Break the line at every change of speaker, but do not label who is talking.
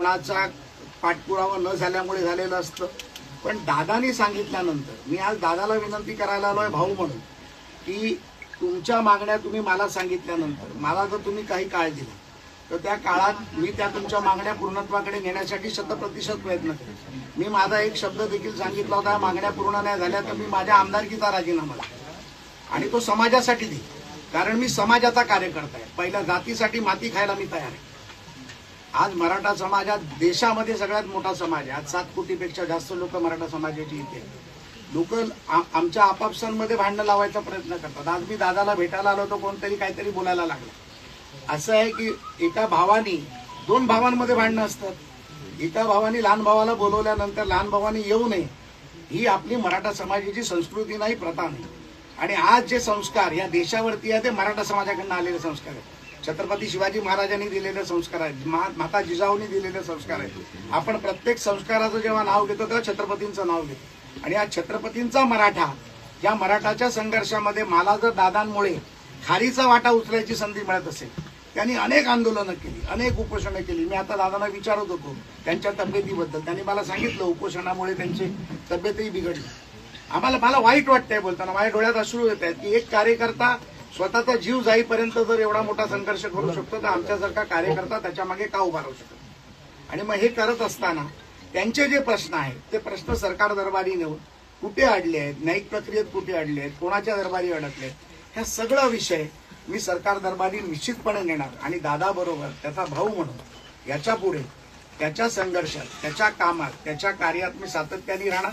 कोणाचा पाठपुरावा न झाल्यामुळे झालेलं असतं, पण दादानी सांगितल्यानंतर मी आज दादाला विनंती करायला आलोय भाऊ म्हणून की तुमच्या मागण्या तुम्ही मला सांगितल्यानंतर मला जर तुम्ही काही काळ दिला तर त्या काळात मी त्या तुमच्या मागण्या पूर्णत्वाकडे नेण्यासाठी शतप्रतिशत प्रयत्न करेन। मी माझा एक शब्द देखील सांगितला होता, मागण्या पूर्ण नाही झाल्या तर मी माझ्या आमदारकीचा राजीनामा देईन आणि तो समाजासाठी देईन, कारण मी समाजाचा कार्यकर्ता आहे। पहिल्या जातीसाठी माती खायला मी तयार आहे। आज मराठा समाज हा देशामध्ये सगळ्यात मोठा समाज आहे। आज 7 कोटीपेक्षा जास्त लोक मराठा समाजाची इथे लोक आमच्या आपापसांमध्ये भांडणं लावायचा प्रयत्न करतात। आज मी दादाला भेटायला आलो तो कोणतरी काहीतरी बोलायला लागला। असं आहे की एका भावानी 2 भावांमध्ये भांडणं असतात। एका भावानी लहान भावाला बोलवल्यानंतर लहान भावानी येऊ नये ही आपली मराठा समाजाची संस्कृती नाही, प्रथा नाही। आणि आज जे संस्कार या देशावरती आहे ते मराठा समाजाकडून आलेले संस्कार आहेत। छत्रपती शिवाजी महाराजांनी दिलेले संस्कार आहेत, माता जिजाऊंनी दिलेले संस्कार आहेत। आपण प्रत्येक संस्काराचं जेव्हा नाव घेतो तेव्हा छत्रपतींचं नाव घेतो आणि या छत्रपतींचा मराठा या मराठाच्या संघर्षामध्ये मला जर दादांमुळे खारीचा वाटा उचलायची संधी मिळत असेल, त्यांनी अनेक आंदोलनं केली, अनेक उपोषणं केली। मी आता दादांना विचारत होतो त्यांच्या तब्येतीबद्दल, त्यांनी मला सांगितलं उपोषणामुळे त्यांची तब्येतही बिघडली। मला वाईट वाटतंय बोलताना, माझ्या डोळ्यात अश्रू येत आहेत की एक कार्यकर्ता स्वतःचा जीव जाईपर्यंत जर एवढा मोठा संघर्ष करू शकतो तर आमच्यासारखा कार्यकर्ता त्याच्या मागे का उभा राहू शकतो। आणि मग हे करत असताना त्यांचे जे प्रश्न आहेत ते प्रश्न सरकार दरबारी नेऊन कुठे अडले आहेत, न्यायिक प्रक्रियेत कुठे अडले आहेत, कोणाच्या दरबारी अडकले आहेत, ह्या सगळा विषय मी सरकार दरबारी निश्चितपणे नेणार आणि दादा बरोबर त्याचा भाऊ म्हणून याच्या पुढे त्याच्या संघर्षात, त्याच्या कामात, त्याच्या कार्यात मी सातत्याने राहणार।